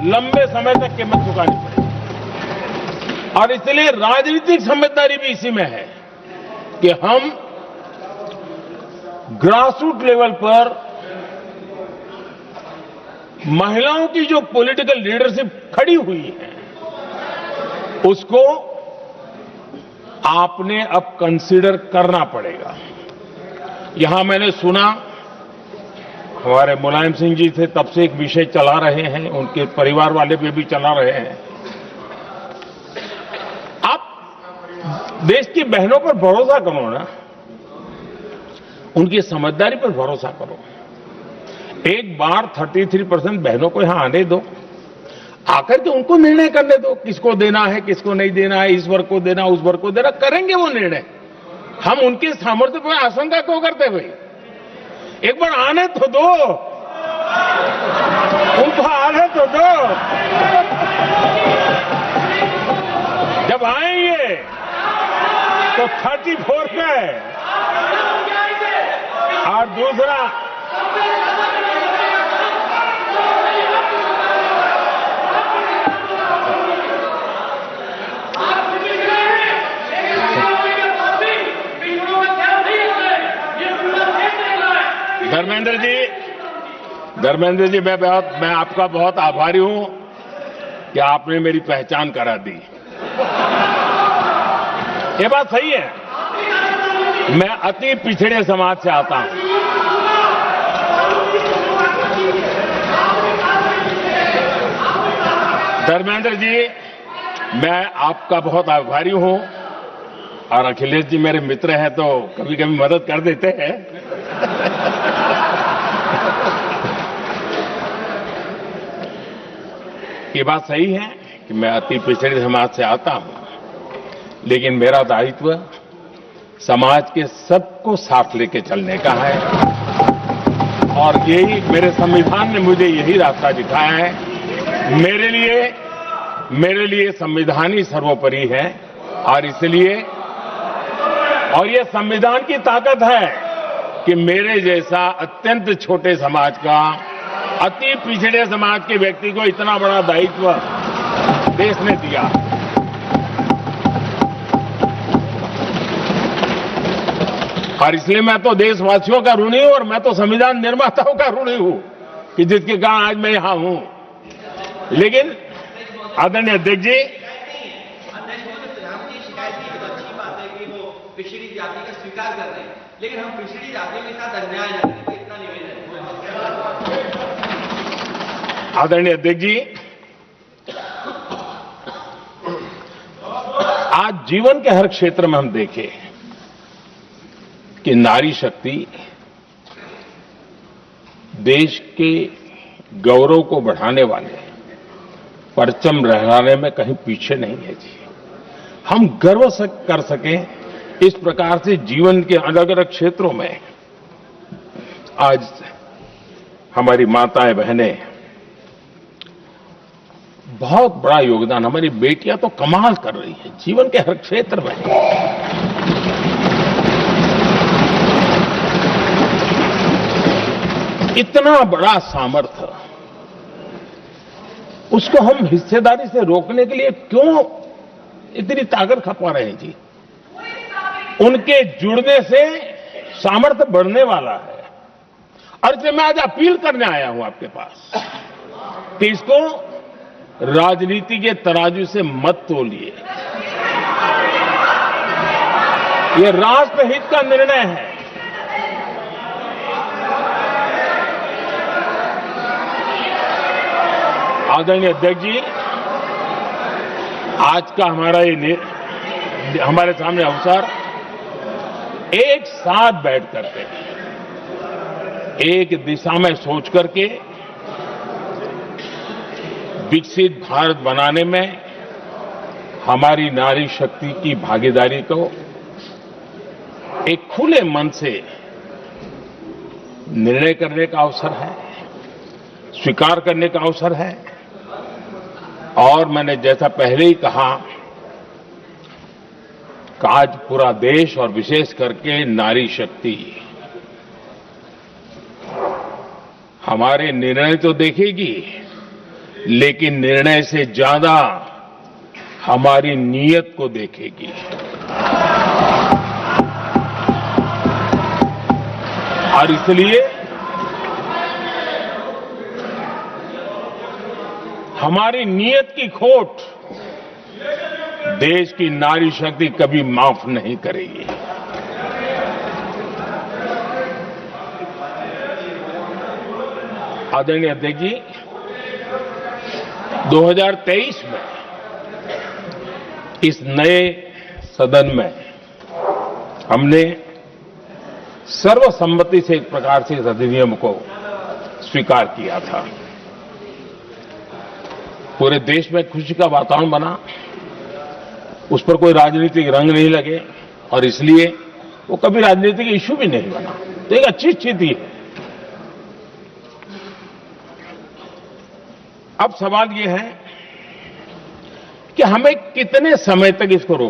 लंबे समय तक कीमत चुकानी पड़ेगी। और इसलिए राजनीतिक समझदारी भी इसी में है कि हम ग्रासरूट लेवल पर महिलाओं की जो पॉलिटिकल लीडरशिप खड़ी हुई है उसको आपने अब कंसीडर करना पड़ेगा। यहां मैंने सुना हमारे मुलायम सिंह जी थे, तब से एक विषय चला रहे हैं, उनके परिवार वाले पे भी चला रहे हैं। आप देश की बहनों पर भरोसा करो ना, उनकी समझदारी पर भरोसा करो। एक बार 33% बहनों को यहां आने दो, आकर के उनको निर्णय करने दो, किसको देना है किसको नहीं देना है, इस वर्ग को देना उस वर्ग को देना, करेंगे वो निर्णय। हम उनके सामर्थ्य पर आशंका क्यों करते भाई? एक बार आने तो दो, उनको आने तो दो। जब आएंगे तो 34 पे और दूसरा धर्मेंद्र जी मैं आपका बहुत आभारी हूं कि आपने मेरी पहचान करा दी। ये बात सही है, मैं अति पिछड़े समाज से आता हूं। धर्मेंद्र जी मैं आपका बहुत आभारी हूं, और अखिलेश जी मेरे मित्र हैं तो कभी कभी मदद कर देते हैं। ये बात सही है कि मैं अति पिछड़े समाज से आता हूं, लेकिन मेरा दायित्व समाज के सबको साथ लेके चलने का है, और यही मेरे संविधान ने मुझे यही रास्ता दिखाया है। मेरे लिए संविधान ही सर्वोपरि है, और इसलिए और ये संविधान की ताकत है कि मेरे जैसा अत्यंत छोटे समाज का, अति पिछड़े समाज के व्यक्ति को इतना बड़ा दायित्व देश ने दिया। और इसलिए मैं तो देशवासियों का ऋणी हूं, और मैं तो संविधान निर्माताओं का ऋणी हूं कि जिसके कारण आज मैं यहां हूं। लेकिन आदरणीय अध्यक्ष जी, पिछड़ी जाति का स्वीकार कर रहे हैं, लेकिन हम पिछड़ी जाति के साथ अन्याय न करें, इतना निवेदन है। आदरणीय अध्यक्ष जी, आज जीवन के हर क्षेत्र में हम देखें कि नारी शक्ति देश के गौरव को बढ़ाने वाले परचम लहराने में कहीं पीछे नहीं है जी। हम गर्व कर सकें इस प्रकार से जीवन के अलग अलग क्षेत्रों में आज हमारी माताएं बहनें बहुत बड़ा योगदान, हमारी बेटियां तो कमाल कर रही है जीवन के हर क्षेत्र में। इतना बड़ा सामर्थ्य, उसको हम हिस्सेदारी से रोकने के लिए क्यों इतनी ताकत खपा रहे हैं जी? उनके जुड़ने से सामर्थ्य बढ़ने वाला है, और इसलिए मैं आज अपील करने आया हूं आपके पास कि इसको राजनीति के तराजू से मत तोलिए। ये राष्ट्रहित का निर्णय है। आदरणीय अध्यक्ष जी, आज का हमारे सामने अवसर एक साथ बैठ करके एक दिशा में सोच करके विकसित भारत बनाने में हमारी नारी शक्ति की भागीदारी को एक खुले मन से निर्णय करने का अवसर है, स्वीकार करने का अवसर है। और मैंने जैसा पहले ही कहा कि आज पूरा देश और विशेष करके नारी शक्ति हमारे निर्णय तो देखेगी, लेकिन निर्णय से ज्यादा हमारी नीयत को देखेगी। और इसलिए हमारी नीयत की खोट देश की नारी शक्ति कभी माफ नहीं करेगी। आदरणीय अध्यक्ष जी, 2023 में इस नए सदन में हमने सर्वसम्मति से एक प्रकार से इस अधिनियम को स्वीकार किया था। पूरे देश में खुशी का वातावरण बना, उस पर कोई राजनीतिक रंग नहीं लगे और इसलिए वो कभी राजनीतिक इश्यू भी नहीं बना। तो एक अच्छी स्थिति है। अब सवाल ये है कि हमें कितने समय तक इसको रोक